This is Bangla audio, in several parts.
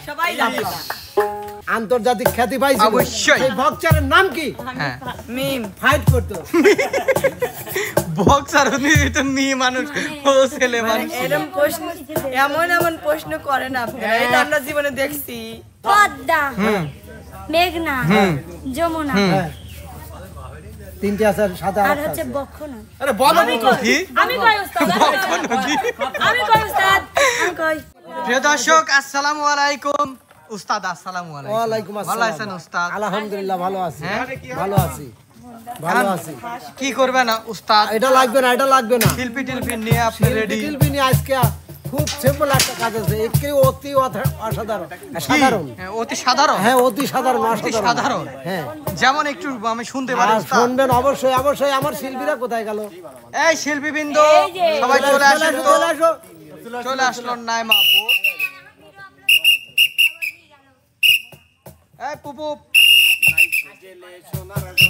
সবাই জানে আন্তর্জাতিক খ্যাতি পাইছে সেই বক্সারের নাম কি হ্যাঁ মিম ফাইট করতো বক্সার উনি তো মেয়ে মানুষ ও ছেলে মানুষ এরকম প্রশ্ন এমন প্রশ্ন করেন আপনারা এটা আমরা জীবনে দেখছি পদ্মা মেঘনা যমুনা তিনটি আছে সাদা আর হচ্ছে বক্ষনা আরে বলো কি আমি কই উস্তাদ আমি কই উস্তাদ আমি কই প্রিয় দর্শক আসসালামু আলাইকুম উস্তাদ আসসালামু আলাইকুম ওয়ালাইকুম আসসালাম ভালো আছেন উস্তাদ আলহামদুলিল্লাহ ভালো আছি ভালো আছি ভালো আছি কি করবে না উস্তাদ এটা লাগবে না শিল্পী টিলপি নিয়ে আপনি রেডি শিল্পী নিয়ে আজকে খুব সিম্পল একটা কাজ আছে একটি অতি অসাধারণ সাধারণ অতি সাধারণ হ্যাঁ অতি সাধারণ অতি সাধারণ হ্যাঁ যেমন একটু আমি শুনতে পারি উস্তাদ শুনবেন অবশ্যই অবশ্যই আমার শিল্পীরা কোথায় গেল এই শিল্পীবৃন্দ সবাই চলে আসেন তো চলে আসলো নাইমা আপু এই পুপু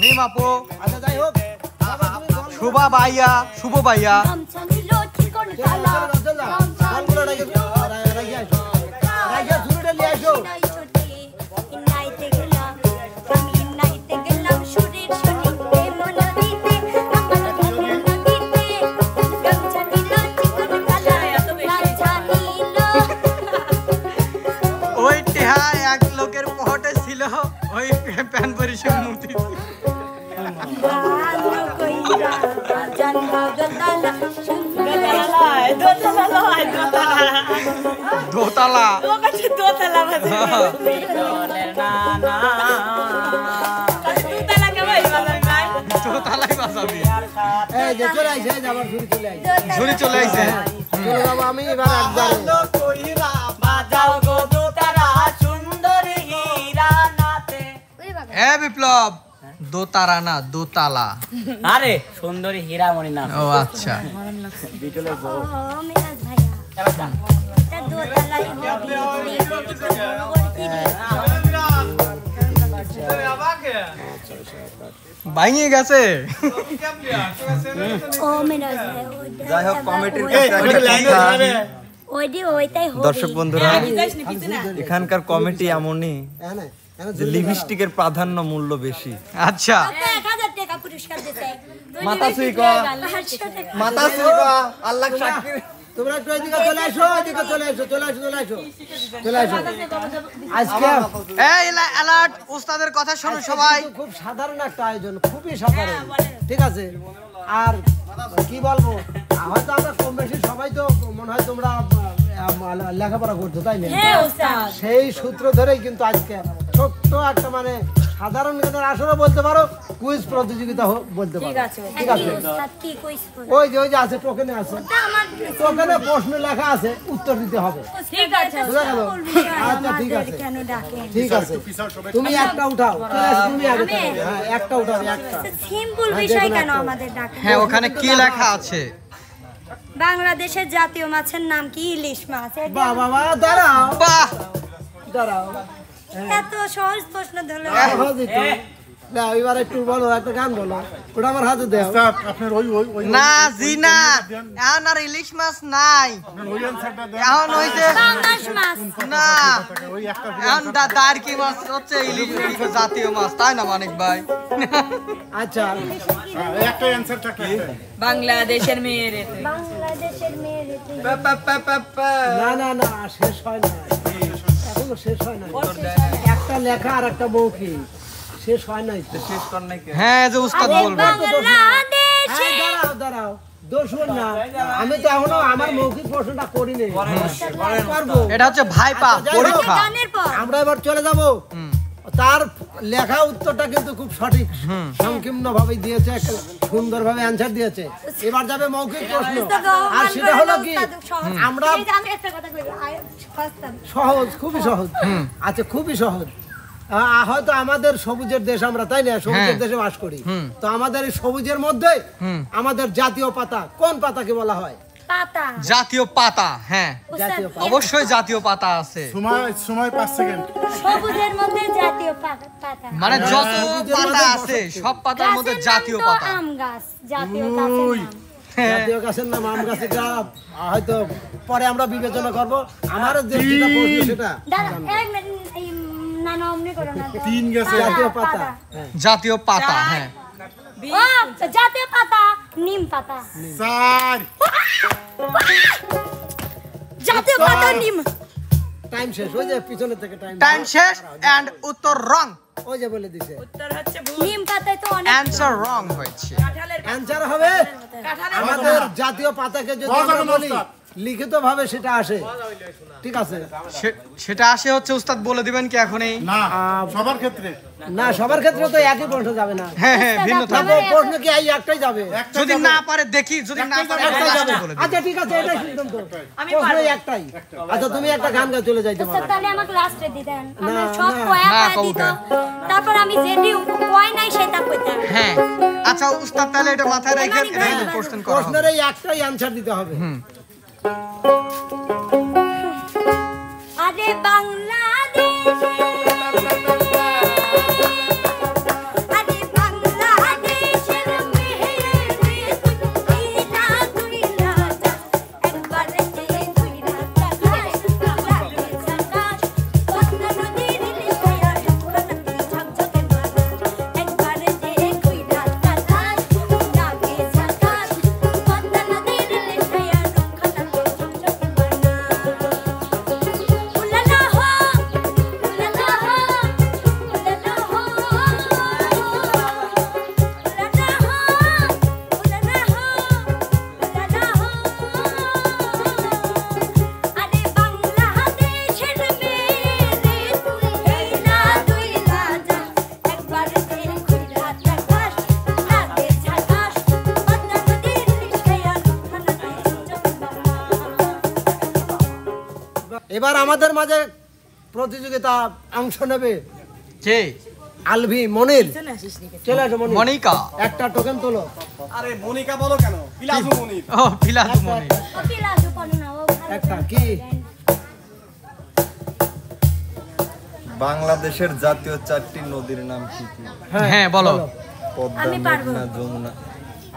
নিম আপু আচ্ছা যাই হোক শুভ ভাইয়া গামছানিলো চিকন তালা বলগুলো রেখে শুরুটা নিয়ে আসো নাই ছুটি ইনাইতে গেলাম আমি ইনাইতে গেলাম সুরের শুনি মন দিতে আমার ধনের নদীতে গামছানিলো চিকন তালা গামছানিলো ওই টেহা এক লোকের পহটে ছিল ওই প্যান পরিষদ মূর্তি গানো কইরা জানবো গতালা দোতলা ও কাছে দোতলা বাজে দোতলা কে ভাই বাজার নাই দোতলাই বাজাবি এই যে চলে আইছে এই যে আবার ঝুরি চলে আইছে চলে যাবো আমি এবার একবার বাজাও গো দোতলা সুন্দর হীরা নাতে এ বিপ্লব দোতারা না দোতালা আরে সুন্দরী হীরামণি নাম ও আচ্ছা বিটলের বউ মিরাজ ভাইয়া এটা দোতলাই ভাঙিয়ে গেছে ও মিরাজ ভাই যাই হোক কমিটির ওইটাই দর্শক বন্ধুরা এখানকার কমিটি এমনই যে লিপস্টিকের প্রাধান্য মূল্য বেশি আচ্ছা 1000 টাকা পুরস্কার দিতে মাথা সুইকা মাথা সুইকা আল্লাহ সাক্ষী তোমরা একটু এদিকে চলে আসো আজকে এই অ্যালার্ট উস্তাদের কথা শোনো সবাই খুব সাধারণ একটা আয়োজন খুবই সাধারণ ঠিক আছে আর কি বলবো হয়তো আমরা কম বেশি সবাই তো মনে হয় তোমরা লেখাপড়া করছো তাই না সেই সূত্র ধরেই কিন্তু আজকে ছোট্ট একটা মানে সাধারণ জ্ঞানের আসলে বলতে পারো কুইজ প্রতিযোগিতা বলতে পারো ঠিক আছে ওই যে আছে টোকেনে আছে টোকেনে প্রশ্ন লেখা আছে উত্তর দিতে হবে বুঝা গেল আচ্ছা ঠিক আছে তুমি একটা উঠাও তুমি আগে হ্যাঁ একটা উঠাও একটা সিম্পল বিষয় কেন আমাদের ডাকে হ্যাঁ ওখানে কি লেখা আছে বাংলাদেশের জাতীয় মাছের নাম কি ইলিশ মাছ বাবা দাঁড়াও বাহ এত সহজ প্রশ্ন ধরলো না এবার একটু বলো একটা গান বলো ওটা আমার হাতে দেও না জি না এখন আর ইলিশ মাছ নাই এখন হইছে পাঙ্গাস মাছ না এখন দাঁড়কি মাছ হচ্ছে ইলিশ জাতীয় মাছ তাই না মানিক ভাই আচ্ছা একটা অ্যানসারটা কি বাংলাদেশের মেয়েরে না শেষ হয় না এখনো শেষ হয় না একটা লেখা আর একটা মৌখিক শেষ হয় নাই শেষ কর নাই হ্যাঁ যে উস্তাদ বলবে দাঁড়াও দোষ না আমি তো এখনো আমার মৌখিক প্রশ্নটা করিনি পারবো এটা হচ্ছে ভাইপা পরীক্ষা আমরা এবার চলে যাব তার লেখা উত্তরটা কিন্তু খুব সঠিক সংক্ষিপ্ত ভাবে দিয়েছে সুন্দর ভাবে অ্যানসার দিয়েছে এবার যাবে মৌখিক প্রশ্ন আর সেটা হলো কি আমরা সহজ খুবই সহজ আচ্ছা খুবই সহজ হয়তো আমাদের সবুজের দেশ আমরা তাই না সবুজের দেশে বাস করি তো আমাদের এই সবুজের মধ্যে আমাদের জাতীয় পাতা কোন পাতাকে বলা হয় পাতা জাতীয় পাতা হ্যাঁ জাতীয় পাতা অবশ্যই জাতীয় পাতা আছে সময় 5 সেকেন্ড সবুজের মধ্যে জাতীয় পাতা মানে যত পাতা আছে সব পাতার মধ্যে জাতীয় পাতা আম গাছ জাতীয় গাছের নাম জাতীয় গাছের নাম আম গাছ, এটা হয়তো পরে আমরা বিবেচনা করব। আমার যেটা প্রশ্ন সেটা না না অমনি করো না। 3 গেছে। জাতীয় পাতা। জাতীয় পাতা, হ্যাঁ। ও জাতীয় পাতা নিম পাতা। 4 জাতীয় পাতা নিম। টাইম শেষ, ওই যে পিছনে থেকে টাইম শেষ এন্ড উত্তর রং। ওই যে বলে দিছে উত্তর হচ্ছে ভুল। নিম পাতায় তো অনেক অ্যানসার রং হয়েছে। অ্যানসার হবে আমাদের জাতীয় পাতাকে যদি আমরা বলি লিখিত ভাবে সেটা আসে, ঠিক আছে? সেটা আসে হচ্ছে উস্তাদ বলে দিবেন কি এখনই? না সবার ক্ষেত্রে না, সবার ক্ষেত্রে তো একই প্রশ্ন যাবে না। হ্যাঁ হ্যাঁ, ভিন্ন থাকবে। প্রশ্ন কি এই একটাই যাবে? যদি না পারে দেখি, যদি না পারে একটাই যাবে। বলে দিই। আচ্ছা ঠিক আছে, এটাই সিদ্ধান্ত। প্রশ্ন একটাই। আচ্ছা তুমি একটা গান গায়ে চলে যাইতে পারো। তাহলে আমাকে লাস্টে দিতেন, আমরা না, সব না। কয়া না, কয়া কবু দিত, কে? তারপর আমি যেটি কয় নাই সেটা কইতাম। হ্যাঁ, আচ্ছা উস্তাদ তাহলে এটা মাথায় রেখে কোশ্চেন করা হবে। প্রশ্নের এই একটাই অ্যানসার দিতে হবে। আরে বাংলাদেশ, আরে বাংলাদেশের মেয়ে তুইলা তুইলা একবার যে তুইলা আকাশ লাগে আকাশ পদ্মা নদীর লিখায়া ঝকঝকে ঝকঝকে একবার যে তুইলা আকাশ লাগে আকাশ পদ্মা নদীর লিখায়া ঝকঝকে ঝকঝকে উলালা হো উলালা হো উলালা হো উলালা হো উলালা হো উলালা হো আরে বাংলাদেশের মেয়ে রে তুইলা তুইলা যা একবার যে খুইলা আকাশ লাগে ঝাকাশ পদ্মা নদীর লিখায়া এবার আমাদের মাঝে প্রতিযোগিতা অংশ নেবে কে? আলভি মনির। চলে আসো মনির। মনিকা। একটা টোকেন তোলো। আরে মনিকা বলো কেন? পিলাজু মনির। ও পিলাজু মনির। পিলাজু পানো না ও ভালো একটা কি? বাংলাদেশের জাতীয় 4টি নদীর নাম কি কি? হ্যাঁ বলো। পদ্মা, আমি পারবো। মেঘনা, যমুনা।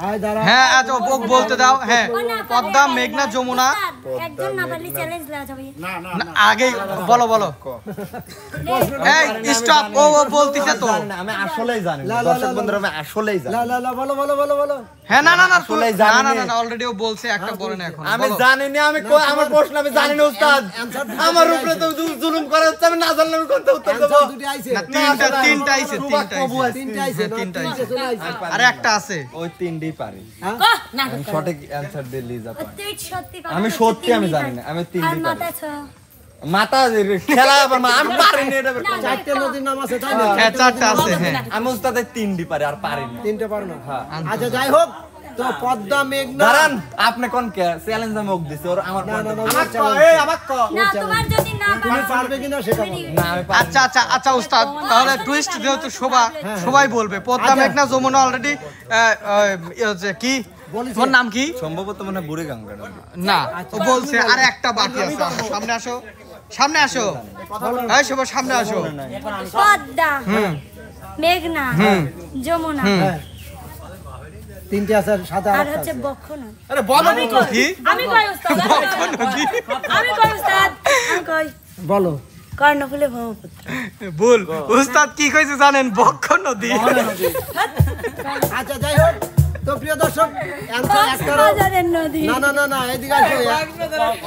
আয় দাঁড়া। হ্যাঁ আচ্ছা ওক বলতে দাও। হ্যাঁ, পদ্মা, মেঘনা, যমুনা। একজন না পারলে চ্যালেঞ্জ দেওয়া যাবে। না না না, আগে বলো বলো। এই স্টপ, ও বলতিছে তো। আমি আসলেই জানি না। লা, লা, দর্শক লা, বন্ধুরা আমি আসলেই জানি লা লা লা বলো বলো বলো বলো। হ্যাঁ না না না আসলেই না জানি না না। না অলরেডি ও বলছে একটা বলে না এখন। আমি বলো। জানি না। আমার প্রশ্ন আমি জানি না উস্তাদ। আমার উপরে তো জুলুম করা হচ্ছে। আমি না জানলে আমি কোনটা উত্তর দেব? অ্যানসার দুটি আইছে। না তিনটা আইছে, তিনটা আইছে। তিনটা আইছে। তিনটা আইছে। চলে আইছে। আর একটা আছে। ওই 3টি পারি। হ্যাঁ? আমি সঠিক অ্যানসার দিয়ে লিজা পারি। তুই সত্যি কথা আমি বলছিস, সত্যি আমি তিনটি জানি না। আমি আর 3টি পারি। মাথা ছো। মাথা খেলা আবার আমি পারি না এটা। চারটে নদীর নাম আছে তাই না? হ্যাঁ চারটা আছে। হ্যাঁ আমি উস্তাদের 3টি পারি আর পারি না। তিনটে পারো না। আচ্ছা যাই হোক, তো পদ্মা মেঘনা। দাঁড়ান, আপনি কোন কে চ্যালেঞ্জ আমি ওক দিছি ওর আমার না না না, আমার ওর challenge। আমাক ক। না তোমার যদি না তুমি পারো পারবে কিনা সেটা বলো। না আমি পারি আচ্ছা আচ্ছা আচ্ছা উস্তাদ, তাহলে টুইস্ট যেহেতু সবাই বলবে পদ্মা, মেঘনা, যমুনা অলরেডি কি বলেছে। তোর নাম কি? সম্ভবত মনে হয় বুড়ি গঙ্গা নদী। না ও বলছে আর একটা বাকি আছে। সামনে আসো, সামনে আসো। এই সবাই সামনে আসো। পদ্মা মেঘনা যমুনা হ্যাঁ। তিনটে আছে, সাথে আর আরেকটা হচ্ছে আছে। বক্ষনা। আরে বলো কি? আমি কই উস্তাদ, আমি কই উস্তাদ, আমি কই বলো। কর্ণফুলী ব্রহ্মপুত্র। ভুল। উস্তাদ কি কইছে জানেন? বক্ষ নদী। আচ্ছা যাই হোক, তো প্রিয় দর্শক অ্যানসার একটারও কক্সবাজারের নদী। না না না না এদিকে আসো।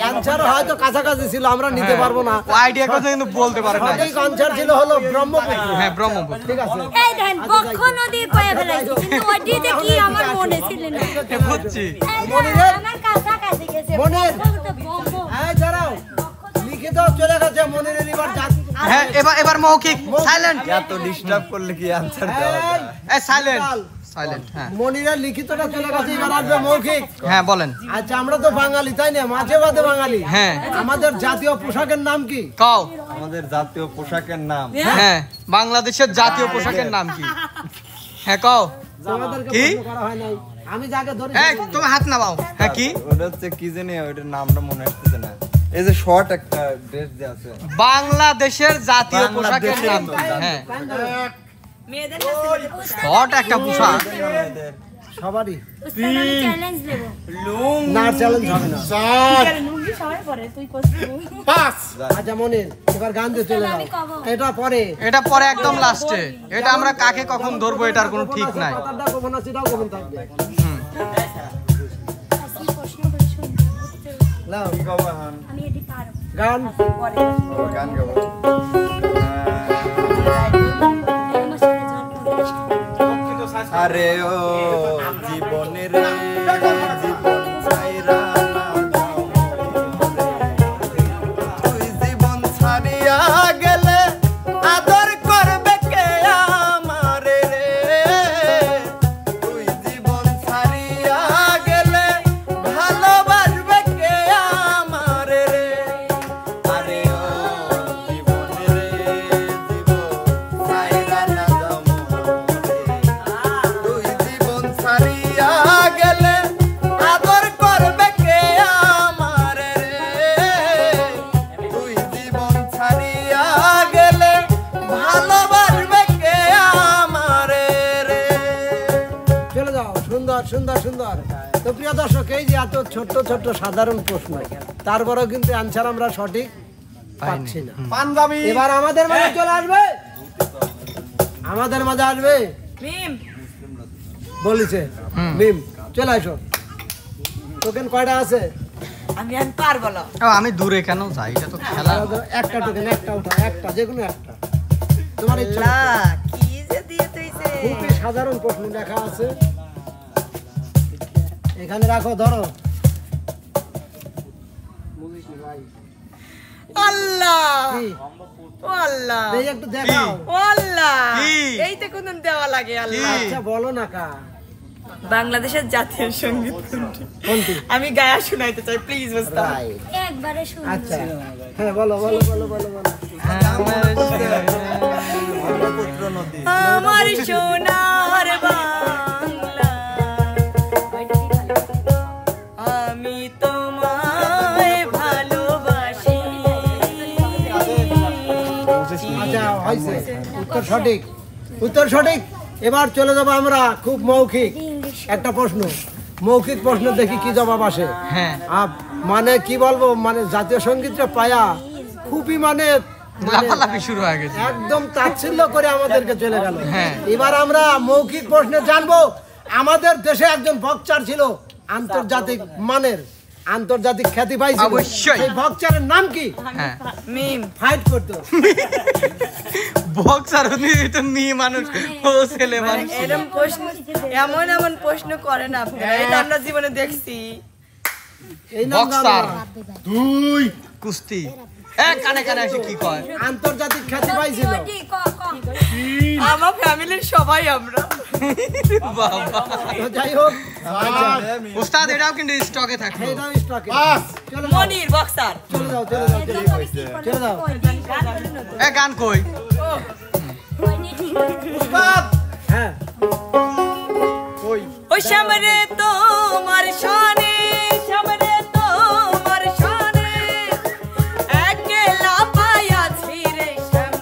অ্যানসার হয়তো কাছাকাছি ছিল, আমরা নিতে পারবো না। ও আইডিয়া কথা কিন্তু বলতে পারে না। সঠিক অ্যানসার ছিল হলো ব্রহ্মপুত্র। হ্যাঁ ব্রহ্মপুত্র। ঠিক আছে। এই দেন বক্ষ নদী কয়ে ফেলাইছি, কিন্তু ওইটিতে কি আমার মনে ছিল না। বুঝছি। এই যে মনিরের? আমার কাছাকাছি গেছে। মনির? ব্রহ্মপুত্র ব্রহ্ম। এই দাঁড়াও, লিখিত চলে গেছে মনিরের এবার হ্যাঁ এবার মৌখিক সাইলেন্ট। এত ডিস্টার্ব করলে কি অ্যানসার দেওয়া যায়? এই সাইলেন্ট সাইলেন্ট। হ্যাঁ মনিরের লিখিতটা চলে গেছে, এবার আসবে মৌখিক। হ্যাঁ বলেন। আচ্ছা আমরা তো বাঙালি তাই না, মাঝে মাঝে বাঙালি। হ্যাঁ আমাদের জাতীয় পোশাকের নাম কি? কও। আমাদের জাতীয় পোশাকের নাম হ্যাঁ বাংলাদেশের জাতীয় পোশাকের নাম কি? হ্যাঁ কও। তোমাদেরকে কি? প্রশ্ন করা হয় নাই। আমি যাকে ধরে এই তুমি হাত নামাও। হ্যাঁ কি? ওটা হচ্ছে কি জানি, ওটার নামটা মনে আসতেছে না। এই যে শর্ট একটা ড্রেস যে আছে, বাংলাদেশের জাতীয় পোশাকের বাংলাদেশের নাম কি? জাতীয় হ্যাঁ মেয়েদের কাছে শর্ট একটা পোশাক। মেয়েদের সবারই উস্তাদ আমি চ্যালেঞ্জ দেব না চ্যালেঞ্জ হবে না। 4 লুঙ্গি সবাই পরে তুই করছিস 5 আচ্ছা মনির এবার গান দিয়ে চলে যাও। আমি কব। এটা পরে এটা পরে একদম লাস্টে। এটা আমরা কাকে কখন ধরবো এটার কোনো ঠিক নাই। কথাটা গোপন আছে, এটাও গোপন থাকবে। আসি প্রশ্ন করে শুন লাও আমি এটি পারব গান গান গাবো। আমার সাথে জল আরে ও জীবনের জীবন ছাইরা না যাও রে। তুই জীবন ছাড়িয়া গেলে আদর করবে কে আমারে রে। তুই জীবন ছাড়িয়া গেলে ভালোবাসবে কে আমারে রে। আরে ও জীবনের জীবন ছাইরা না যাও তুই জীবন ছাড়িয়া গেলে আদর করবে কে আমারে রে। তুই জীবন ছাড়িয়া গেলে ভালোবাসবে কে আমারে রে। চলে যাও। সুন্দর সুন্দর সুন্দর। তো প্রিয় দর্শক, এই যে এত ছোট্ট ছোট্ট সাধারণ প্রশ্ন, তারপরেও কিন্তু অ্যান্সার আমরা সঠিক পাচ্ছি না। পাঞ্জাবি এবার আমাদের মাঝে চলে আসবে, আমাদের মাঝে আসবে মিম বলেছে মিম, চলে আসো। টোকেন কয়টা আছে? আমি পারবো না। আমি দূরে কেন যাই? এটা তো খেলা। একটা টোকেন, একটা উঠা, একটা যে কোনো একটা তোমার ইচ্ছা। আল্লাহ, কি যে দিয়ে তুইছে। খুবই সাধারণ প্রশ্ন লেখা আছে, এখানে রাখো, ধরো। আল্লাহ কি? ও আল্লাহ এই একটু দেখাও। ও আল্লাহ কি? এইটা কোনদিন দেওয়া লাগে আল্লাহ। আচ্ছা বলো না কা বাংলাদেশের জাতীয় সঙ্গীত কোনটি? কোনটি? আমি গায়া শুনাইতে চাই প্লিজ ওস্তাদ। রাইট। একবারে শুন আচ্ছা হ্যাঁ, বলো বলো বলো বলো বলো। ব্রহ্মপুত্র নদী। আমার সোনার বাংলা, আমি তোমায় ভালোবাসি। আচ্ছা হয়েছে, উত্তর সঠিক, উত্তর সঠিক। এবার চলে যাবো আমরা খুব মৌখিক একটা প্রশ্ন, মৌখিক প্রশ্ন, দেখি কি জবাব আসে। হ্যাঁ। মানে কি বলবো, মানে জাতীয় সঙ্গীতটা পায়া খুবই মানে লাফালাফি শুরু হয়ে গেছে। একদম তাচ্ছিল্য করে আমাদেরকে চলে গেল। হ্যাঁ। এবার আমরা মৌখিক প্রশ্নে জানবো, আমাদের দেশে একজন বক্সার ছিল আন্তর্জাতিক মানের, আন্তর্জাতিক খ্যাতি পাইছিল। অবশ্যই। সেই বক্সারের নাম কি? হ্যাঁ। মিম ফাইট করতো। বক্সার তো মেয়ে মানুষ, ও ছেলে মানুষ। এরকম প্রশ্ন, এমন এমন প্রশ্ন করেন আপনারা, এটা আমরা জীবনে দেখছি। এই নাম বক্সার। জানো না? 2 কুস্তি। কানে কানে এসে কি কয়? আন্তর্জাতিক খ্যাতি পাইছিল। ক ক আমার ফ্যামিলির সবাই আমরা। বাবা। তো যাই হোক, উস্তাদ এটাও কিন্তু স্টকে থাকলো। এইটাও স্টকে। 5 চলে যাও, মনির বক্সার। চলে যাও, চলে যাও, চলে যাও, চলে যাও। গান কই? হ্যাঁ, ওই সামনে তোমার শানে, সামনে তোমার শানে, একলা পায়াছি রে শ্যাম,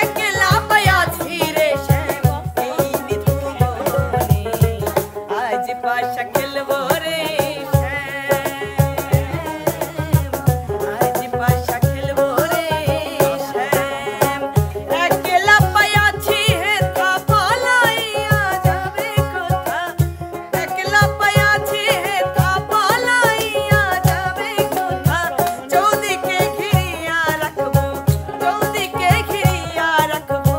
একলা পায়াছি রে শ্যাম, এই নিধুবনে আজ পাশা খেলবো রে শ্যাম, আজ পাশা খেলবো রে শ্যাম, একলা পায়াছি হে তা পালাইয়া যাবে কোথা, একলা পায়াছি হে তা পালাইয়া যাবে কোথা, চৌদিকে ঘিরিয়া রাখবো, চৌদিকে ঘিরিয়া রাখবো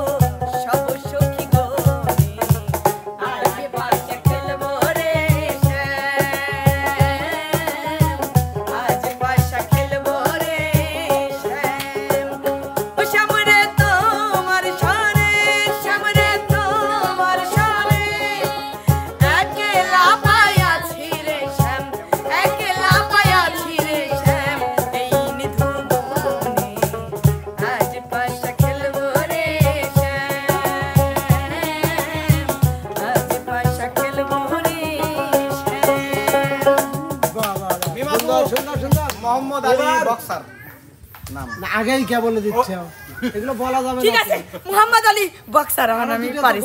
সব সখী গনে, আজ পাশা খেলবো রে শ্যাম, আজ পাশা খেলবো রে শ্যাম, ও সামনে তোমার শানে, সামনে তোমার শানে, একলা পায়াছি রে শ্যাম, একলা পায়াছি রে শ্যাম, এই নিধুবনে আজ পাশা খেলবো রে শ্যাম, আজ পাশা খেলবো রে শ্যাম। বাহ, বাহ, বাহ। সুন্দর সুন্দর সুন্দর। মোহাম্মদ আলী এবার- বক্সার। না আগেই কে বলে দিচ্ছে এগুলো বলা যাবে না ঠিক আছে মোহাম্মদ আলী বক্সার এখন আমি পারি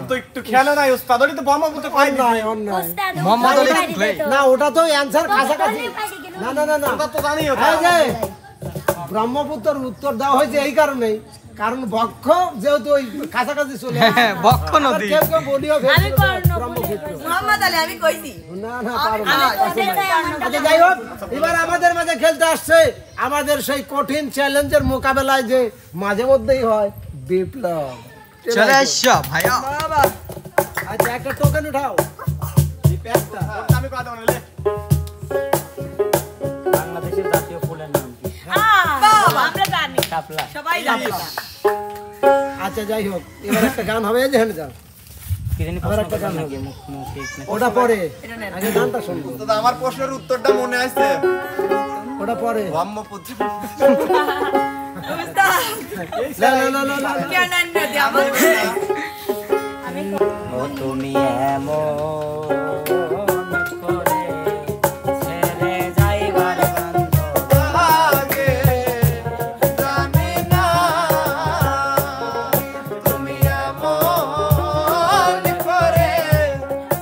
তো একটু খেয়াল নাই ওস্তাদ ওই তো ব্রহ্মপুত্র কই নাই অন্যায় ওস্তাদ মোহাম্মদ আলী না ওটা তো অ্যানসার কাছাকাছি না না না না ওটা তো জানি ওটা এই যে ব্রহ্মপুত্রের উত্তর দেওয়া হয়েছে এই কারণেই কারণ বক্ষ যেহেতু ওই কাছাকাছি চলে আসে বক্ষ নদী কেউ কেউ বলিও আমি কর্ণ ব্রহ্মপুত্র মোহাম্মদ আলী আমি কইছি না না পারো না ওদের চাই আমার আচ্ছা যাই হোক এবার আমাদের মাঝে খেলতে আসছে আমাদের সেই কঠিন চ্যালেঞ্জের মোকাবেলায় যে মাঝে মধ্যেই হয় বিপ্লব চলে আসো ভাইয়া বাবা আচ্ছা একটা টোকেন উঠাও আমি কথা বলে বাংলাদেশের জাতীয় ফুলের নাম কি? আমরা জানি শাপলা। সবাই জানে আচ্ছা যাই হোক এবার একটা গান হবে এই যে হেনে যাও কি জানি আবার প্রশ্ন একটা গান করবেন হবে। নাকি? মৌখিক নাকি? ওটা পরে আগে গানটা শুনবো তো আমার প্রশ্নের উত্তরটা মনে আছে ওটা পরে ব্রহ্মপুত্র না না না না না কেন নদী আমার ও তুমি এমন করে ছেড়ে যাইবার বান্ধব আগে জানি না তুমি এমন করে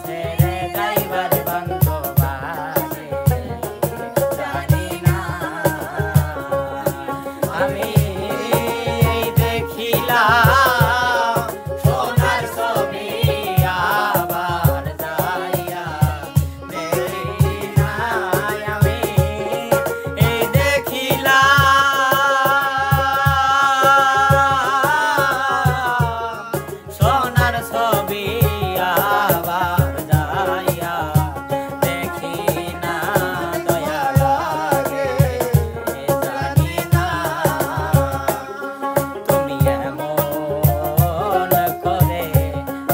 ছেড়ে যাইবার বান্ধব আগে জানি না আমি দেখিলাম সোনার ছবি আবার যাইয়া দেখি নাই আমি দেখিলাম সোনার ছবি আবার যাইয়া দেখি না দয়া লাগে জানি না তুমি এমন করে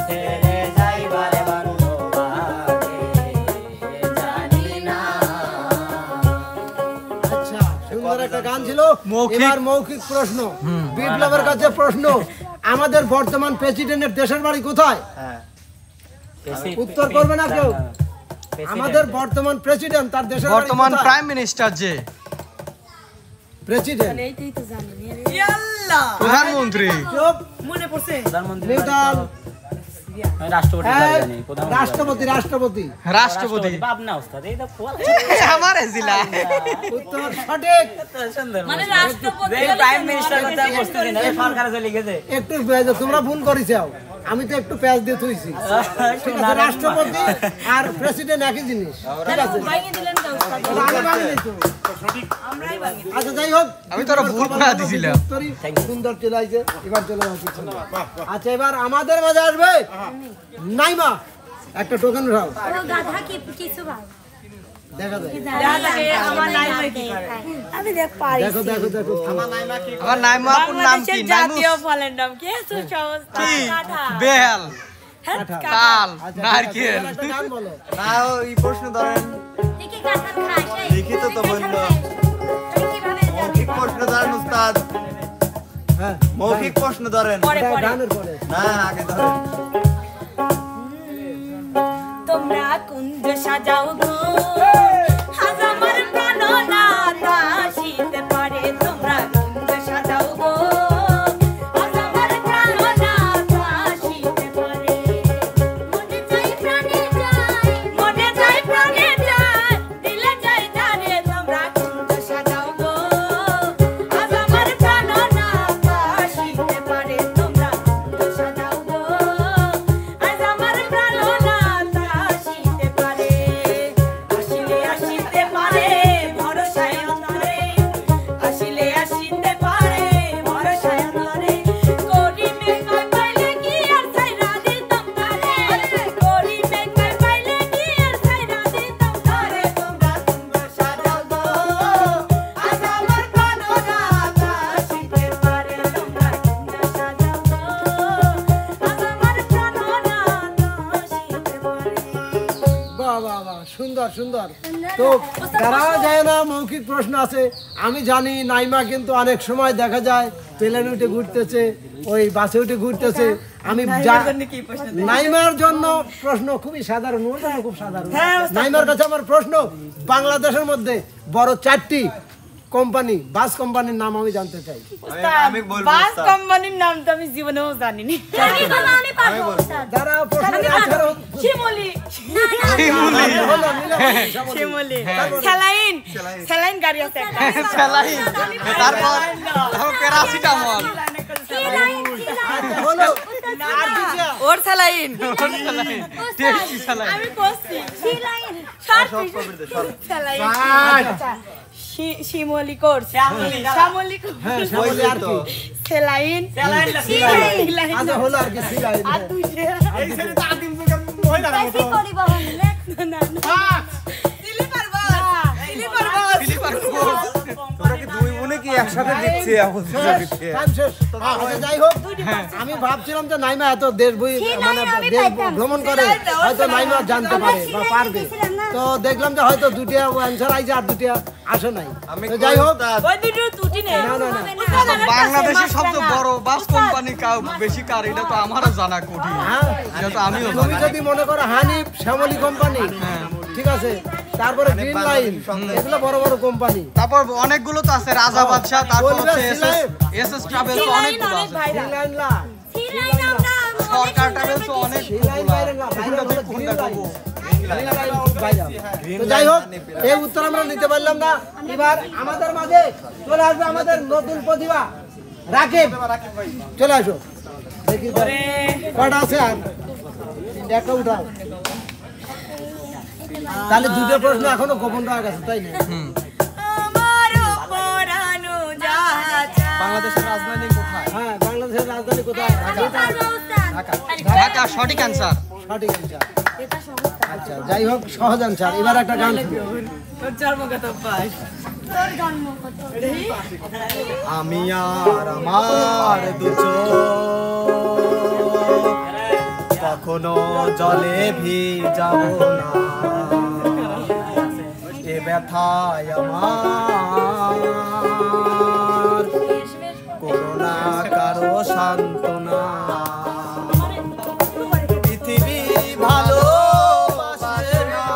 ছেড়ে যাইবার বান্ধব আগে জানি না আচ্ছা সুন্দর একটা গান ছিল মৌখিক। এবার মৌখিক প্রশ্ন বিপ্লবের কাছে প্রশ্ন আমাদের বর্তমান প্রেসিডেন্টের দেশের বাড়ি কোথায় উত্তর করবে না কেউ আমাদের বর্তমান প্রেসিডেন্ট তার দেশের বাড়ি বর্তমান কোথায়? প্রাইম মিনিস্টার যে প্রেসিডেন্ট এইটাই তো জানি ইয়াল্লা প্রধানমন্ত্রী চুপ মনে পড়ছে প্রধানমন্ত্রী নিউটন রাষ্ট্রপতি এই, জানি প্রধানমন্ত্রী রাষ্ট্রপতি রাষ্ট্রপতি রাষ্ট্রপতি পাবনা ওস্তাদ এই তো কোয়া আমার জেলা উত্তর সঠিক সুন্দর মানে রাষ্ট্রপতি যে প্রাইম মিনিস্টার কথা বলতেছেন এই সরকারে চলে গেছে একটু তোমরা ভুল করেছো আমি তো একটু পেঁয়াজ দিয়ে থইছি ঠিক আছে রাষ্ট্রপতি আর প্রেসিডেন্ট একই জিনিস ঠিক আছে ভাঙিয়ে দিলেন তো ওস্তাদ তাহলে আমি বাঙালি তো। আচ্ছা যাই হোক আমি তো আরো ভুল করে দিছিলাম। উত্তরই সুন্দর চলে আসছে এবার চলে আসছে আচ্ছা এবার আমাদের মাঝে আসবে নাইমা একটা টোকেন উঠাও ও গাধা কি কিছু ভাব দেখা যায় আমার নাইমা কি করে আমি দেখ পারি দেখো দেখো দেখো আমার নাইমা আপুর নাম কি বাংলাদেশের জাতীয় নাইমুস ফলের নাম কি সুসংস্থা কি গাধা বেহাল তাল আচ্ছা, নারকেল এবার একটা গান বলো না এই প্রশ্ন ধরেন দেখি গাধা খাস লিখিত তো বললো। মৌখিক প্রশ্ন ধরেন উস্তাদ হ্যাঁ মৌখিক প্রশ্ন ধরেন পরে এটা পরে গানের পরে না আগে ধরেন তোমরা কুঞ্জ সাজাও গো আজ আমার প্রাণনাথ আসিতে পারে তোমরা কুঞ্জ সাজাও গো আজ আমার প্রাণনাথ আসিতে পারে মনে চাই প্রাণে চাই মনে চাই প্রাণে চাই দিলে চাই জানে তোমরা কুঞ্জ সাজাও গো আজ আমার প্রাণনাথ আসিতে পারে তোমরা কুঞ্জ সাজাও গো আজ আমার প্রাণনাথ আসিতে পারে আসিলে আসিতে পারে ভরসায় অন্তরে আসিলে আসিতে পারে ভরসায় অন্তরে করিমে কই পাইলে কি আর ছাইরা দিতাম তারে করিমে কই পাইলে কি আর ছাইরা দিতাম তারে তোমরা কুঞ্জ সাজাও গো আজ আমার প্রাণনাথ আসিতে পারে তোমরা কুঞ্জ সাজাও গো আজ আমার প্রাণনাথ আসিতে পারে বাহ বাহ বাহ সুন্দর সুন্দর তো যারা যায় না মৌখিক প্রশ্ন আছে আমি জানি নাইমা কিন্তু অনেক সময় দেখা যায় প্লেনে উঠে ঘুরতেছে ওই বাসে উঠে ঘুরতেছে আমি নাইমার জন্য প্রশ্ন খুবই সাধারণ ওর জন্য খুব সাধারণ নাইমার কাছে আমার প্রশ্ন বাংলাদেশের মধ্যে বড় চারটি কোম্পানি বাস কোম্পানির নাম আমি জানতে চাই। আমি বলবো বাস উস্তাদ। কোম্পানির নাম তো আমি জীবনেও জানিনি। আমি পারবো উস্তাদ। যারা প্রশ্নের answer শিমুলি হলো, নীলমণি, শিমুলি স্যালাইন স্যালাইন গাড়ি আছে একটা স্যালাইন তারপর প্যারাসিটামল আচ্ছা, হলো। আর দ্বিতীয়, ওর স্যালাইন টেস্টি স্যালাইন আমি করছি সিলাইন স্যালাইন আচ্ছা। শিমুলি কোর্স শ্যামলি হ্যাঁ, শ্যামলী আর কি? Saline saline. আচ্ছা, হলো আর কি, সিলাইন। আর তুই এই ছেলে তো আদিম যুগের মহিলা না বেশি পরিবহন লেখ না স্লিপার বাস তোরা কি দুই বোনে কি একসাথে দিচ্ছে টাইম শেষ। আচ্ছা, যাই হোক, আমি ভাবছিলাম যে নাইমা এত দেশ বই মানে আমি দেশ পাইতাম। ভ্রমণ করে হয়তো নাইমা জানতে পারে বা পারবে, তো দেখলাম যে হয়তো দুটিয়া অ্যান্সার আইছে আর দুটিয়া আসে নাই। আমি তো যাই হোক, ওই দুটো ত্রুটি নেই না না না, বাংলাদেশের সবচেয়ে বড় বাস কোম্পানি বেশি কার এটা তো আমারও জানা কঠিন হ্যাঁ, এটা তো আমিও তুমি জানি যদি মনে করো হানিফ শ্যামলী কোম্পানি, ঠিক আছে, তারপরে গ্রিন লাইন, এগুলো বড় বড় কোম্পানি। তারপর অনেকগুলো তো আছে রাজা বাদশা তারপর বলবে হচ্ছে সিলাইন। এসএস ট্রাভেলস অনেকগুলো আছে গ্রিন লাইন না, সিলাইন আমরা সরকার ট্রাভেলস অনেক সিলাইন বাইরে না, বাইরে হলো গ্রিন লাইন। গ্রিন লাইন বাইরে। তো যাই হোক, এই উত্তর আমরা নিতে পারলাম না। এবার আমাদের মাঝে চলে আসবে আমাদের নতুন প্রতিভা রাকিব, চলে আসো। দেখি তো, কয়টা আছে আর একটা উঠাও। তাহলে দুটো প্রশ্ন এখনো গোপন রাখা গেছে, তাই না? আমার পরানো যাচা বাংলাদেশের রাজধানী কোথায়? হ্যাঁ, বাংলাদেশের রাজধানী কোথায়? পারবো উস্তাদ। ঢাকা সঠিক অ্যান্সার সঠিক answer। আচ্ছা, যাই হোক, সহজ আনসার। এবার একটা গান শুনি। তোর জন্মগত পাস তোর জন্ম কত? আমি আর আমার দু চোখ কখনো জলে ভিজাবো না, এ ব্যথায় আমার করোনা কারো সান্ত্বনা। পৃথিবী ভালোবাসে না,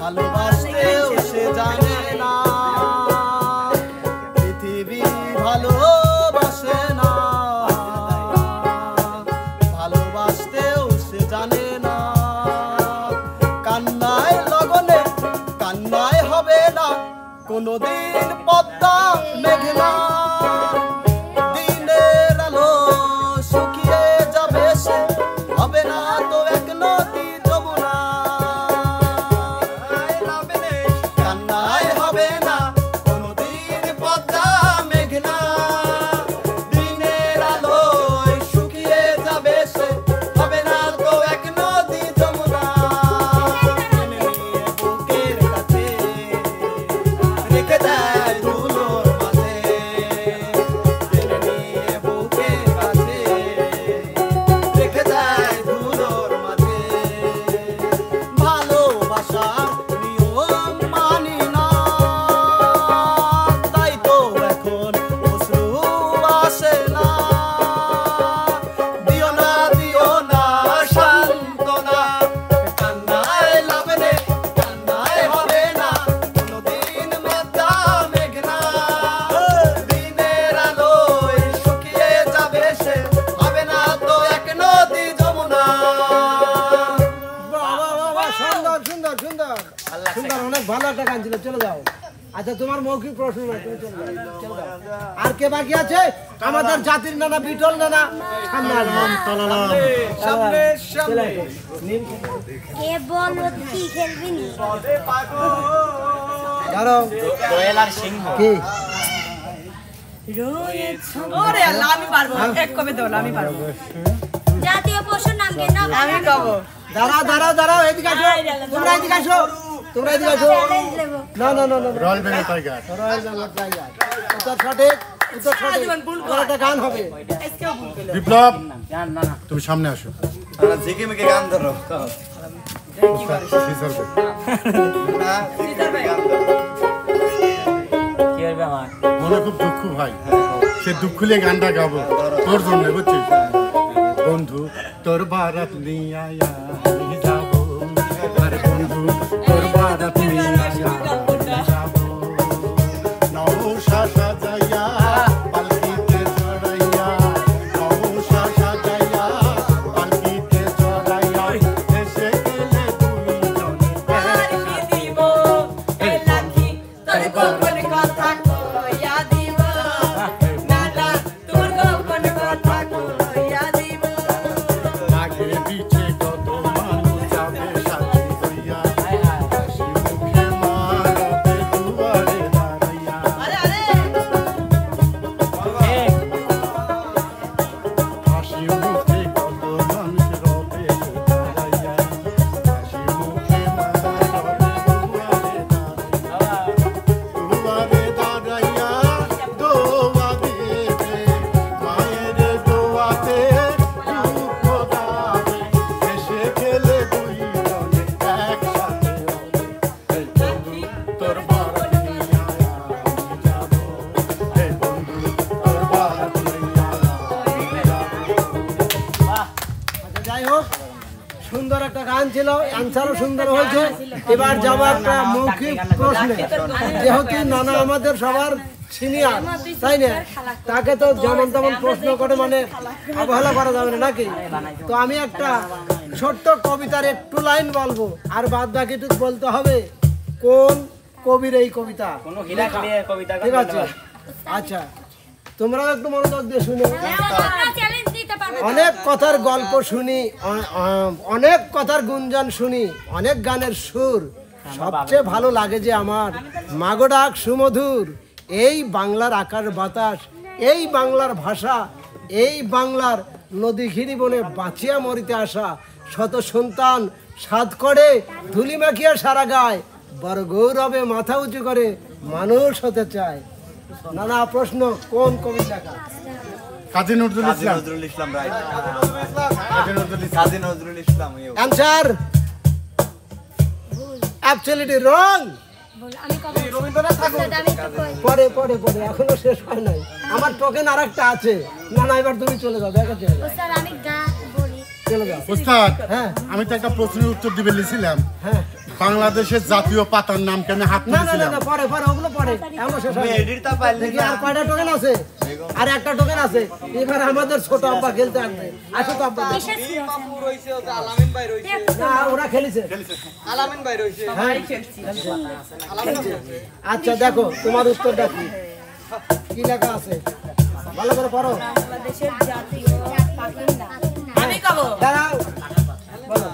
ভালোবাসতেও সে জানে না। পৃথিবী ভালোবাসে না, ভালোবাসতেও সে জানে না। কান্নায় লগনে কান্নায় হবে না কোনদিন পদ্মা মেঘনা। দিনের আলো শুকিয়ে যাবে সে, হবে না তো এক নদী যমুনা। কান্নায় হবে না কোনদিন পদ্মা মেঘনা। দিনের আলো শুকিয়ে যাবে সে, হবে না তো এক নদী যমুনা। বুকের কাছে রেখে দেয় ধুলোর মাঝে, জেনে নিয়ে বুকের কাছে রেখে দেয় ধুলোর মাঝে। ভালোবাসার নিয়ম মানি না, তাই তো এখন অশ্রু আসে না। দিও না সান্ত্বনা, কান্নায় লাভে নেই, কান্নায় হবে না কোনদিন মেঘনা মেঘনা। দিনের আলোয় শুকিয়ে যাবে সে, হবে না তো এক নদী যমুনা। বাহ, বাহ, বাহ, বাহ, সুন্দর সুন্দর সুন্দর সুন্দর, অনেক ভালো একটা গান ছিল। চলে যাও। আচ্ছা, তোমার মৌখিক প্রশ্ন না, তুমি চলে যাও, চলে যাও। আর কে বাকি আছে? আমাদের জাতির নানা বিটল নানা সামনে আসবেন। সামনে চলে আসো। কে বলো কি খেলবি নি? ধরো, দোয়েল আর সিংহ কি? ওরে আল্লাহ আমি পারবো এক কবে দোল আমি পারবো জাতীয় পশুর নাম কি? না আমি কব দাঁড়াও দাঁড়াও দাঁড়াও, এদিকে আসো, তোমরা এদিকে আসো, তোমরা এদিকে আসো। চ্যালেঞ্জ দেবো। না না না না, royal Bengal tiger. Royal Bengal tiger. উত্তর সঠিক, উত্তর সঠিক। তোমার একটা গান হবে। বিপ্লব, জান না না তুমি সামনে আসো। ঝিকে মিকে গান ধরো সিজার বেগ। না, ঝিকে মিকে গান ধরো। কি হবে আমার মনে খুব দুঃখ ভাই, সে দুঃখ নিয়ে গানটা গাবো তোর জন্য, বুঝছিস? বন্ধু তোর বারাত নিয়ে আয়া আমি যাবো, আরে বন্ধু তোর বারাত নিয়ে আয়া আমি গান ছিল, অ্যান্সারও সুন্দর হয়েছে। এবার যাবো একটা মৌখিক প্রশ্নে। যেহেতু নানা আমাদের সবার সিনিয়র, তাই না, তাকে তো যেমন তেমন প্রশ্ন করে মানে অবহেলা করা যাবে না নাকি? তো আমি একটা ছোট্ট কবিতার একটু লাইন বলবো, আর বাদ বাকিটুকু বলতে হবে কোন কবির এই কবিতা। ঠিক আছে? আচ্ছা, তোমরাও একটু মনোযোগ দিয়ে শুনো। অনেক কথার গল্প শুনি, অনেক কথার গুঞ্জন শুনি, অনেক গানের সুর, সবচেয়ে ভালো লাগে যে আমার মাগো ডাক সুমধুর। এই বাংলার আকাশ বাতাস, এই বাংলার ভাষা, এই বাংলার নদী ঘিরি বনে বাঁচিয়া মরিতে আসা শত সন্তান সাধ করে ধুলি মাখিয়া সারা গায়, বড় গৌরবে মাথা উঁচু করে মানুষ হতে চায়। নানা প্রশ্ন, কোন কবি লেখা? Kazi Nazrul Islam. Kazi Nazrul Islam. Answer absolutely wrong. পরে পরে পরে, এখনো শেষ হয় নাই। আমার টোকেন আর একটা আছে। না না, এবার তুমি চলে যাও, দেখা চলে যাও, চলে যাও। ওস্তাদ, হ্যাঁ আমি তো একটা প্রশ্নের উত্তর দিবে লিখছিলাম, হ্যাঁ। বাংলাদেশের জাতীয় পাতার নাম কেন হাত না না না তুলেছিলাম? না, পরে পরে, ওগুলো পরে, এখনো শেষ হয় নাই। দেখি আর কয়টা টোকেন আছে? আর একটা টোকেন আছে। এবার আমাদের ছোট আব্বা খেলতে আসবে। আসো তো আব্বা। না, ওরা খেলেছে। হ্যাঁ, আচ্ছা দেখো তোমার উত্তরটা কি, কি লেখা আছে ভালো করে পড়ো। আমি কব দাঁড়াও, বলো।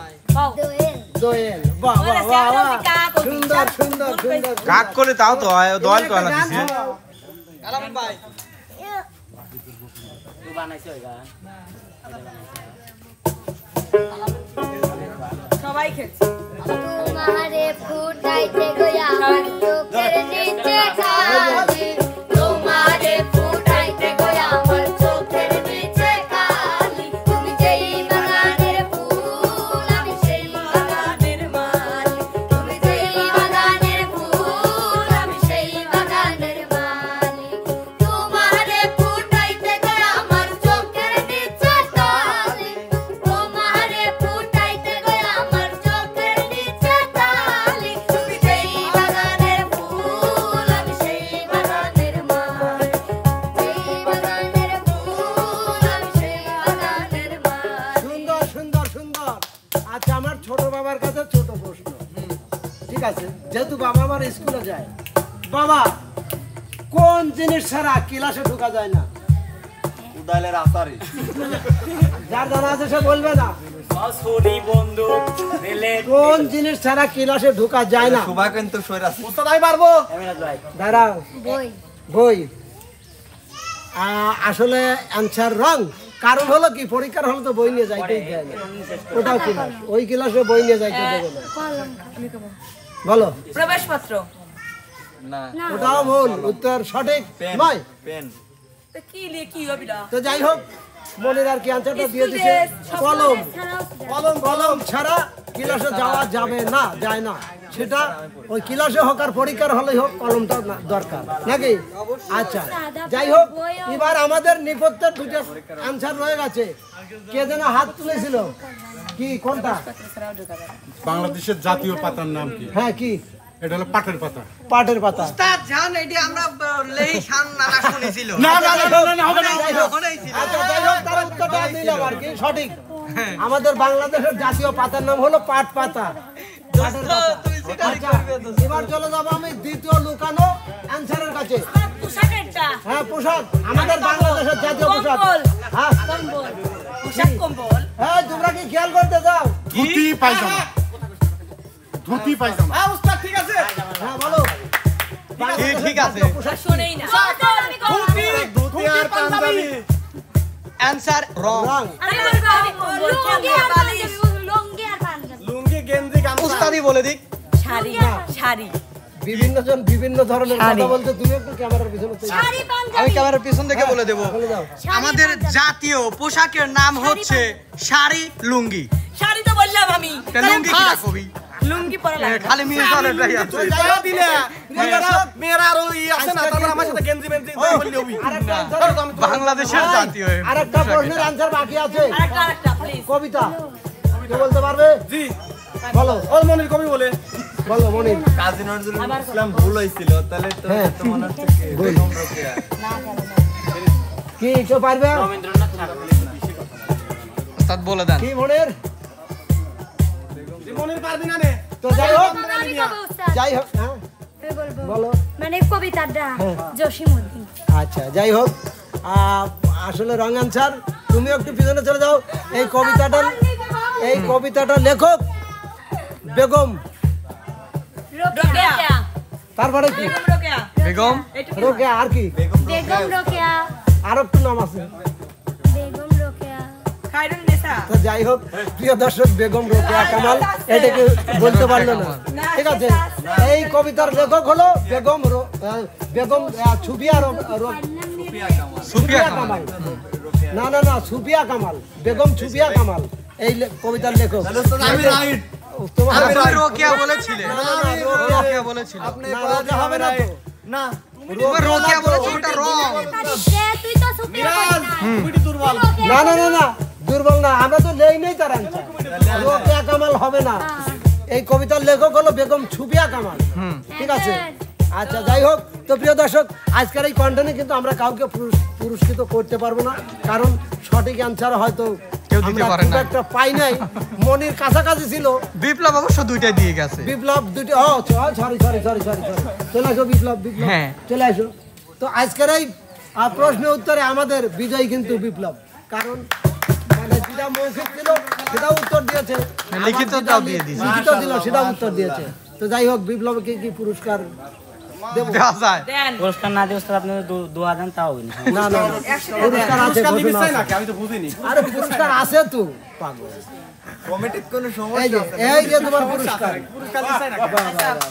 দোয়েল। বাহ বাহ বাহ বাহ, সুন্দর সুন্দর সুন্দর। কাক করে তাও তো হয়, দোয়াল কলা দিছে। সবাই খেলছে। তোমারে ফুটাইতে গয়া আমার চোখের নিচে কালি, তোমারে ফুটাইতে গয়া আমার চোখের নিচে কালি, তুমি যেই বাগানের ফুল আমি সেই বাগানের মালি, তুমি যেই বাগানের ফুল আমি সেই বাগানের মালি, তোমারে ফুটাইতে গয়া আমার চোখের নিচে কালি, তোমারে ফুটাইতে গয়া আমার চোখের নিচে কালি, তুমি যেই বাগানের ফুল আমি সেই বাগানের মালি, যেই বাগানের ফুল আমি সেই বাগানের মালি। সুন্দর সুন্দর সুন্দর। আচ্ছা, আমার ছোট বাবার কাছে ছোট প্রশ্ন। ঠিক আছে, যেহেতু বাবা আমার স্কুলে যায়, বাবা কোন জিনিস ছাড়া ক্লাসে ঢোকা যায় না? উদালের আসারে। যার জানা আছে সে বলবে না। ছুরি, বন্দুক, রেলের। কোন জিনিস ছাড়া ক্লাসে ঢোকা যায় না? শোভা কিন্তু সৈর আছে। ওস্তাদ আমি পারবো। দাঁড়াও, বই বই। আসলে অ্যান্সার রং। কারণ হলো কি, পরীক্ষার হলে তো বই নিয়ে যাইতেই দেয় না। ওটাও ক্লাস, ওই ক্লাসে বই নিয়ে যাইতে দেবে না। বলো। প্রবেশপত্র। না, ওটাও ভুল, উত্তর সঠিক পেন। নয়। পেন। তো কি লিয়ে কি হবে না? তো যাই হোক, মনের আর কি অ্যান্সারটা দিয়ে দিছে কলম। কলম কলম ছাড়া ক্লাসে যাওয়া যাবে না, যায় না। সেটা ওই ক্লাসে হোক আর পরীক্ষার হলেই হোক, কলমটা দরকার নাকি? আচ্ছা, যাই হোক, এবার আমাদের নিপত্তের দুটো অ্যান্সার রয়ে গেছে। কে যেন হাত তুলেছিল, কি কোনটা? বাংলাদেশের জাতীয় পাতার নাম কি? হ্যাঁ, কি? এটা হলো পাটের পাতা। পাটের পাতা। উস্তাদ জান, এটি আমরা লেই শান নানা শুনেছিল। না না না না না, হবে না। আচ্ছা, যাই হোক, তার উত্তরটা দিলাম আর কি, সঠিক। আমাদের বাংলাদেশের জাতীয় পাতার নাম হলো পাট পাতা। পাটের পাতা। আচ্ছা, এবার চলে যাবো আমি দ্বিতীয় লুকানো অ্যান্সারের কাছে। পোশাকেরটা। হ্যাঁ, পোশাক। আমাদের বাংলাদেশের জাতীয় পোশাক। কম্বল। হ্যাঁ কম্বল। পোশাক কম্বল। হ্যাঁ, তোমরা কি খেয়াল করতে যাও? ধুতি পায়জামা। ধুতি পায়জামা। হ্যাঁ ওস্তাদ ঠিক আছে। হ্যাঁ, বলো। ঠিক আছে। পোশাক শোনেই না। ধুতি আর পাঞ্জাবি। Answer wrong. রং। আরে আমি কম্বল, লুঙ্গি আর পাঞ্জাবি, লুঙ্গি আর পাঞ্জাবি। লুঙ্গি, গেঞ্জি, গামছা। উস্তাদি বলে দিক। শাড়ি। শাড়ি। বিভিন্ন জন বিভিন্ন ধরনের কথা বলতে, তুমি একটু ক্যামেরার পিছনে চলে যাও। শাড়ি পাঞ্জাবি। আমি ক্যামেরার পিছন থেকে বলে দেব। বলে দাও। আমাদের জাতীয় পোশাকের নাম হচ্ছে শাড়ি, লুঙ্গি। শাড়ি তো বললাম আমি। লুঙ্গি কি কবি? লুঙ্গি পরা লাগে। খালি মেয়ে চলেটাই আছে। তুই যাও দিলে। মেয়েরা আরো আছে না, তারপর আমার সাথে গেঞ্জি মেঞ্জি তাই বললি হবি। আরেকটা answer- বাংলাদেশের জাতীয় আরেকটা প্রশ্নের অ্যান্সার বাকি আছে। আরেকটা প্লিজ। কবিতা কে বলতে পারবে? জি। বলো ও মনির কবি বলে বলো মনির কাজী নজরুল ইসলাম ভুল হয়েছিল তাহলে তো তো মনে হচ্ছে কি বেগম রোকেয়া কি কেউ পারবে রবীন্দ্রনাথ ঠাকুর ওস্তাদ বলে দেন কি মনির মনির পারবি না নে তো যাই হোক আমি কবে উস্তাদ? যাই হোক হ্যাঁ আমি বলবো। বলো মানে কবিতাটা জসিমউদ্দিন। আচ্ছা যাই হোক আসলে রঙান স্যার তুমিও একটু পিছনে চলে যাও এই কবিতাটা লেখক বেগম রোকেয়া তারপরে কি রোকেয়া বেগম রোকেয়া আর কি বেগম রোকেয়া। আর একটু নাম আছে বেগম রোকেয়া। খায়রুন নেসা তো যাই হোক প্রিয় দর্শক বেগম রোকেয়া কামাল এটাকে বলতে পারলো না ঠিক আছে এই কবিতার লেখক হলো বেগম সুফিয়া সুফিয়া কামাল না সুফিয়া কামাল বেগম সুফিয়া কামাল এই কবিতার লেখক আমি রাইট তোমার তুমি রোকেয়া বলেছিলে রোকেয়া বলেছিলে রোকেয়া হবে না তো না তুমি রোকেয়া বলেছিলে এটা রং তুই তো সুফিয়া কবিটি দুর্বল না দুর্বল না আমরা তো নেই তার আনসার রোকেয়া কামাল হবে না এই কবিতার লেখক হলো বেগম সুফিয়া কামাল ঠিক আছে আচ্ছা যাই হোক তো প্রিয় দর্শক আজকের এই কন্টেন্টে কিন্তু আমরা কাউকে পুরস্কৃত করতে পারবো না কারণ সঠিক অ্যান্সার হয়তো কেউ দিতে পারে না একটা পাই নাই মনির কাছাকাছি ছিল বিপ্লব অবশ্য দুইটাই দিয়ে গেছে বিপ্লব দুটো সরি চলে আসো বিপ্লব হ্যাঁ। চলে আসো তো আজকের এই প্রশ্নের উত্তরে আমাদের বিজয় কিন্তু বিপ্লব কারণ মানে যেটা মৌখিক ছিল সেটাও উত্তর দিয়েছে লিখিতটাও দিয়ে দিয়েছে। লিখিত দিল সেটাও উত্তর দিয়েছে তো যাই হোক বিপ্লবকে কি পুরস্কার দেবো দেওয়া যায় দেন পুরস্কার না দিয়ে ওস্তাদ আপনি দোয়া দেন তাও হবে না না পুরস্কার আছে কালি ঘোষণা বিশ্বাই আছে। নাকি আমি তো বুঝিনি আরে পুরস্কার আছে তো পাগল কমিটির কোনো এই সমস্যা যে তোমার পুরস্কার পুরস্কার দিছাই নাকি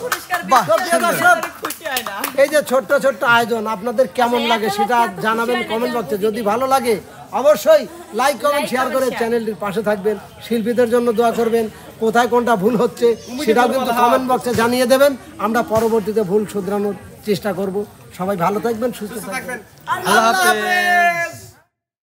পুরস্কার বাহ তো প্রিয় দর্শক, খুশি হয় না এই যে ছোট্ট আয়োজন আপনাদের কেমন লাগে সেটা জানাবেন কমেন্ট বক্সে যদি ভালো লাগে অবশ্যই লাইক কমেন্ট শেয়ার করে চ্যানেলটির পাশে থাকবেন শিল্পীদের জন্য দোয়া করবেন কোথায় কোনটা ভুল হচ্ছে সেটাও কিন্তু কমেন্ট বক্সে জানিয়ে দেবেন আমরা পরবর্তীতে ভুল শুধরানোর চেষ্টা করব সবাই ভালো থাকবেন সুস্থ থাকবেন আল্লাহ হাফেজ